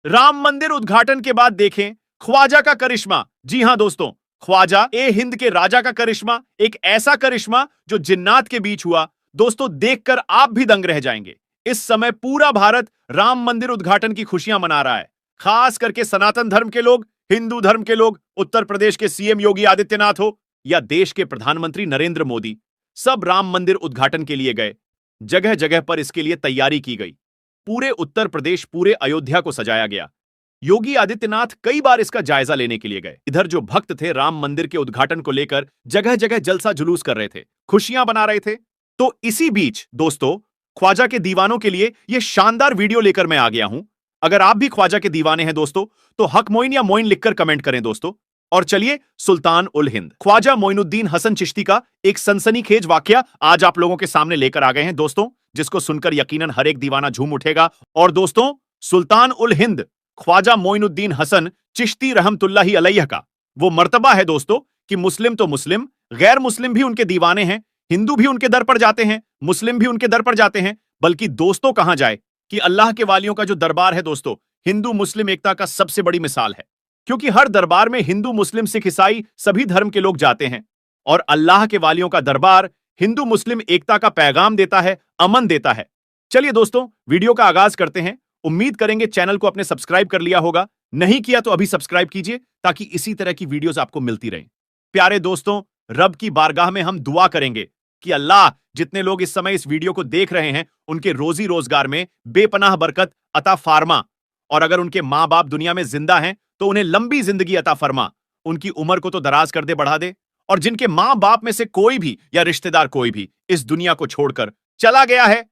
राम मंदिर उद्घाटन के बाद देखें ख्वाजा का करिश्मा। जी हां दोस्तों, ख्वाजा ए हिंद के राजा का करिश्मा, एक ऐसा करिश्मा जो जिन्नात के बीच हुआ। दोस्तों, देखकर आप भी दंग रह जाएंगे। इस समय पूरा भारत राम मंदिर उद्घाटन की खुशियां मना रहा है, खास करके सनातन धर्म के लोग, हिंदू धर्म के लोग, उत्तर प्रदेश के सीएम योगी आदित्यनाथ हो या देश के प्रधानमंत्री नरेंद्र मोदी, सब राम मंदिर उद्घाटन के लिए गए। जगह जगह पर इसके लिए तैयारी की गई। पूरे उत्तर प्रदेश, पूरे अयोध्या को सजाया गया। योगी आदित्यनाथ कई बार इसका जायजा लेने के लिए गए। इधर जो भक्त थे राम मंदिर के उद्घाटन को लेकर जगह जगह जलसा जुलूस कर रहे थे, खुशियां बना रहे थे। तो इसी बीच दोस्तों, ख्वाजा के दीवानों के लिए यह शानदार वीडियो लेकर मैं आ गया हूं। अगर आप भी ख्वाजा के दीवाने हैं दोस्तों, तो हक मोइन या मोइन लिखकर कमेंट करें दोस्तों। और चलिए, सुल्तान उल हिंद ख्वाजा मोइनुद्दीन हसन चिश्ती का एक सनसनीखेज वाकया आज आप लोगों के सामने लेकर आ गए हैं दोस्तों, जिसको सुनकर यकीनन हर एक दीवाना झूम उठेगा। और दोस्तों, सुल्तान उल हिंद ख्वाजा मोइनुद्दीन हसन चिश्ती रहमतुल्लाहि अलैह का वो मर्तबा है दोस्तों कि मुस्लिम तो मुस्लिम, गैर मुस्लिम भी उनके दीवाने हैं, हिंदू भी उनके दर पर जाते हैं, मुस्लिम भी उनके दर पर जाते हैं। बल्कि दोस्तों कहां जाए कि अल्लाह के वालियों का जो दरबार है दोस्तों, हिंदू मुस्लिम एकता का सबसे बड़ी मिसाल है। क्योंकि हर दरबार में हिंदू मुस्लिम सिख ईसाई सभी धर्म के लोग जाते हैं, और अल्लाह के वालियों का दरबार हिंदू मुस्लिम एकता का पैगाम देता है, अमन देता है। चलिए दोस्तों, वीडियो का आगाज करते हैं। उम्मीद करेंगे चैनल को अपने सब्सक्राइब कर लिया होगा, नहीं किया तो अभी सब्सक्राइब कीजिए ताकि इसी तरह की वीडियोस आपको मिलती रहें। प्यारे दोस्तों, रब की बारगाह में हम दुआ करेंगे कि अल्लाह जितने लोग इस समय इस वीडियो को देख रहे हैं, उनके रोजी रोजगार में बेपनाह बरकत अता फार्मा, और अगर उनके मां बाप दुनिया में जिंदा हैं तो उन्हें लंबी जिंदगी अता फरमा, उनकी उम्र को तो दराज कर दे, बढ़ा दे। और जिनके मां बाप में से कोई भी या रिश्तेदार कोई भी इस दुनिया को छोड़कर चला गया है,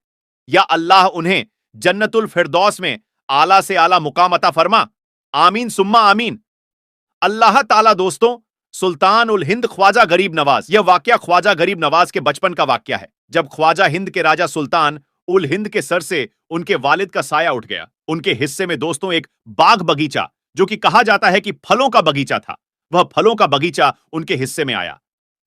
या अल्लाह उन्हें जन्नतुल फिरदौस में आला से आला मुकाम अता फरमा। आमीन सुम्मा आमीन। अल्लाह ताला दोस्तों, सुल्तान उल हिंद ख्वाजा गरीब नवाज, यह वाकया ख्वाजा गरीब नवाज के बचपन का वाकया है, जब ख्वाजा हिंद के राजा सुल्तान उल हिंद के सर से उनके वालिद का साया उठ गया। उनके हिस्से में दोस्तों एक बाग बगीचा, जो कि कहा जाता है कि फलों का बगीचा था, वह फलों का बगीचा उनके हिस्से में आया,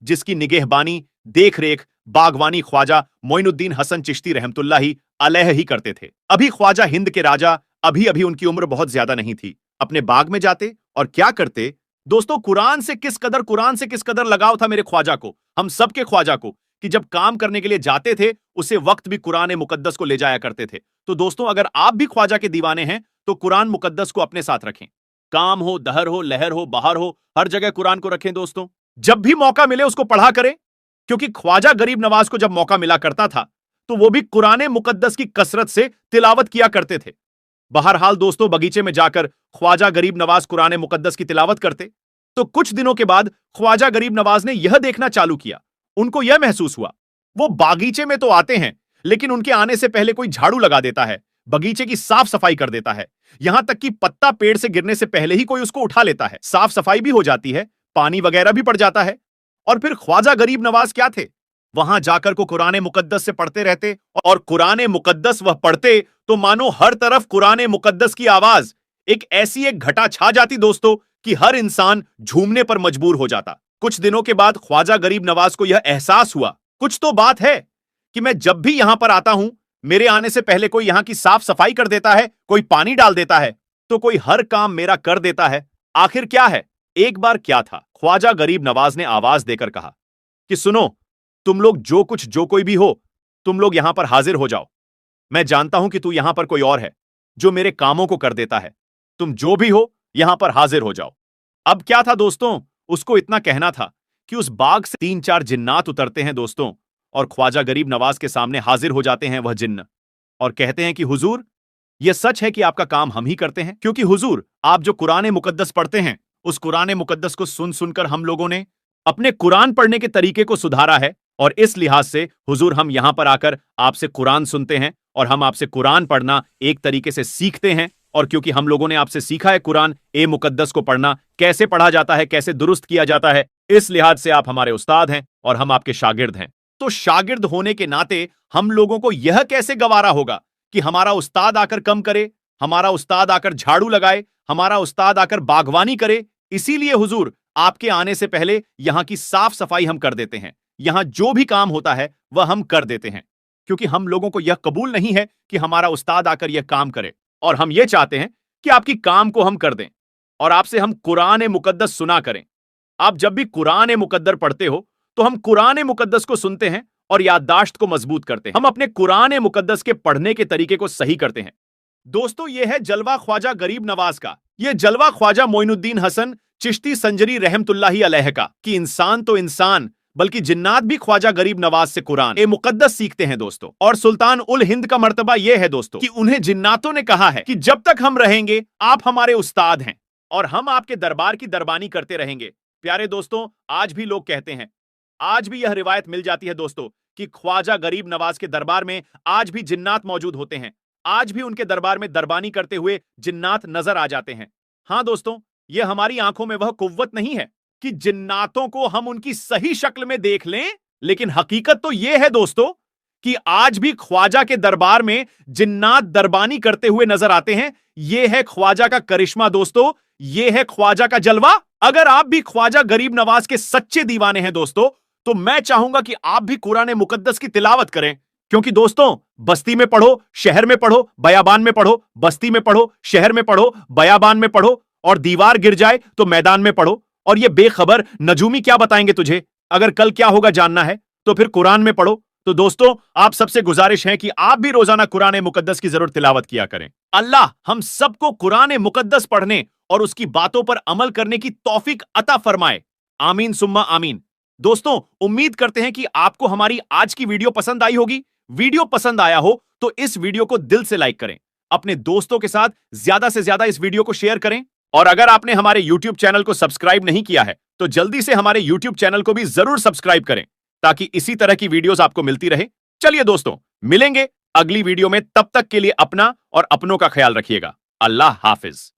जिसकी निगहबानी, देख रेख, बागवानी ख्वाजा मोइनुद्दीन हसन चिश्ती रहमतुल्लाहि अलैह ही करते थे। अभी ख्वाजा हिंद के राजा, अभी अभी उनकी उम्र बहुत ज्यादा नहीं थी, अपने बाग में जाते और क्या करते दोस्तों, कुरान से किस कदर लगाव था मेरे ख्वाजा को, हम सबके ख्वाजा को, कि जब काम करने के लिए जाते थे उसे वक्त भी कुरान मुकद्दस को ले जाया करते थे। तो दोस्तों, अगर आप भी ख्वाजा के दीवाने हैं तो कुरान मुकद्दस को अपने साथ रखें। काम हो, दहर हो, लहर हो, बाहर हो, हर जगह कुरान को रखें दोस्तों। जब भी मौका मिले उसको पढ़ा करें, क्योंकि ख्वाजा गरीब नवाज को जब मौका मिला करता था तो वो भी कुरान मुकद्दस की कसरत से तिलावत किया करते थे। बहरहाल दोस्तों, बगीचे में जाकर ख्वाजा गरीब नवाज कुरान मुकद्दस की तिलावत करते। तो कुछ दिनों के बाद ख्वाजा गरीब नवाज ने यह देखना चालू किया, उनको यह महसूस हुआ, वो बागीचे में तो आते हैं लेकिन उनके आने से पहले कोई झाड़ू लगा देता है, बगीचे की साफ सफाई कर देता है, यहां तक कि पत्ता पेड़ से गिरने से पहले ही कोई उसको उठा लेता है। साफ सफाई भी हो जाती है, पानी वगैरह भी पड़ जाता है। और फिर ख्वाजा गरीब नवाज क्या थे, वहां जाकर को कुरान मुकद्दस से पढ़ते रहते, और कुरान मुकद्दस वह पढ़ते तो मानो हर तरफ कुरान मुकद्दस की आवाज, एक घटा छा जाती दोस्तों कि हर इंसान झूमने पर मजबूर हो जाता। कुछ दिनों के बाद ख्वाजा गरीब नवाज को यह एहसास हुआ, कुछ तो बात है कि मैं जब भी यहां पर आता हूं, मेरे आने से पहले कोई यहां की साफ सफाई कर देता है, कोई पानी डाल देता है, तो कोई हर काम मेरा कर देता है। आखिर क्या है? एक बार क्या था, ख्वाजा गरीब नवाज ने आवाज देकर कहा कि सुनो, तुम लोग जो कोई भी हो, तुम लोग यहां पर हाजिर हो जाओ। मैं जानता हूं कि तू यहां पर कोई और है जो मेरे कामों को कर देता है, तुम जो भी हो यहां पर हाजिर हो जाओ। अब क्या था दोस्तों, उसको इतना कहना था कि उस बाग से 3-4 जिन्नात उतरते हैं दोस्तों, और ख्वाजा गरीब नवाज के सामने हाजिर हो जाते हैं वह जिन्न, और कहते हैं कि हुजूर, यह सच है कि आपका काम हम ही करते हैं, क्योंकि हुजूर, आप जो कुरान मुकद्दस पढ़ते हैं, उस कुरान मुकद्दस को सुन सुनकर हम लोगों ने अपने कुरान पढ़ने के तरीके को सुधारा है, और इस लिहाज से हुजूर, हम यहां पर आकर आपसे कुरान सुनते हैं और हम आपसे कुरान पढ़ना एक तरीके से सीखते हैं। और क्योंकि हम लोगों ने आपसे सीखा है कुरान मुकद्दस को पढ़ना कैसे पढ़ा जाता है, कैसे दुरुस्त किया जाता है, इस लिहाज से आप हमारे उस्ताद हैं और हम आपके शागिर्द हैं। तो शागिर्द होने के नाते हम लोगों को यह कैसे गवारा होगा कि हमारा उस्ताद आकर कम करे, हमारा उस्ताद आकर झाड़ू लगाए, हमारा उस्ताद आकर बागवानी करे। इसीलिए हुजूर, आपके आने से पहले यहां की साफ सफाई हम कर देते हैं, यहां जो भी काम होता है वह हम कर देते हैं, क्योंकि हम लोगों को यह कबूल नहीं है कि हमारा उस्ताद आकर यह काम करे, और हम यह चाहते हैं कि आपकी काम को हम कर दें और आपसे हम कुरान मुकद्दस सुना करें। आप जब भी कुरान मुकद्दर पढ़ते हो तो हम कुरान मुकद्दस को सुनते हैं और याददाश्त को मजबूत करते हैं। हम अपने कुरान मुकद्दस के पढ़ने के तरीके को सही करते हैं। दोस्तों, यह है जलवा ख्वाजा गरीब नवाज का। यह जलवा ख्वाजा मोइनुद्दीन हसन चिश्ती संजरी रहमतुल्लाही अलैह का कि इंसान तो इंसान बल्कि जिन्नात भी ख्वाजा गरीब नवाज से कुरान मुकद्दस सीखते हैं दोस्तों। और सुल्तान उल हिंद का मर्तबा यह है दोस्तों कि उन्हें जिन्नातों ने कहा है कि जब तक हम रहेंगे आप हमारे उस्ताद हैं और हम आपके दरबार की दरबानी करते रहेंगे। प्यारे दोस्तों, आज भी लोग कहते हैं, आज भी यह रिवायत मिल जाती है दोस्तों कि ख्वाजा गरीब नवाज के दरबार में आज भी जिन्नात मौजूद होते हैं। आज भी उनके दरबार में दरबानी करते हुए जिन्नात नजर आ जाते हैं। हां दोस्तों, यह हमारी आंखों में वह कुव्वत नहीं है कि जिन्नातों को हम उनकी सही शक्ल में देख लें, लेकिन हकीकत तो यह है दोस्तों कि आज भी ख्वाजा के दरबार में जिन्नात दरबानी करते हुए नजर आते हैं। यह है ख्वाजा का करिश्मा दोस्तों, यह है ख्वाजा का जलवा। अगर आप भी ख्वाजा गरीब नवाज के सच्चे दीवाने हैं दोस्तों, तो मैं चाहूंगा कि आप भी कुरान मुकद्दस की तिलावत करें। क्योंकि दोस्तों, बस्ती में पढ़ो, शहर में पढ़ो, बयाबान में पढ़ो, बस्ती में पढ़ो, शहर में पढ़ो, बयाबान में पढ़ो, और दीवार गिर जाए तो मैदान में पढ़ो। और ये बेखबर नजूमी क्या बताएंगे तुझे? अगर कल क्या होगा जानना है तो फिर कुरान में पढ़ो। तो दोस्तों, आप सबसे गुजारिश है कि आप भी रोजाना कुरान मुकद्दस की जरूर तिलावत किया करें। अल्लाह हम सबको कुरान मुकद्दस पढ़ने और उसकी बातों पर अमल करने की तौफीक अता फरमाए। आमीन सुम्मा आमीन। दोस्तों, उम्मीद करते हैं कि आपको हमारी आज की वीडियो पसंद आई होगी। वीडियो पसंद आया हो तो इस वीडियो को दिल से लाइक करें, अपने दोस्तों के साथ ज्यादा से ज्यादा इस वीडियो को शेयर करें। और अगर आपने हमारे YouTube चैनल को सब्सक्राइब नहीं किया है तो जल्दी से हमारे YouTube चैनल को भी जरूर सब्सक्राइब करें ताकि इसी तरह की वीडियोस आपको मिलती रहे। चलिए दोस्तों, मिलेंगे अगली वीडियो में। तब तक के लिए अपना और अपनों का ख्याल रखिएगा। अल्लाह हाफिज।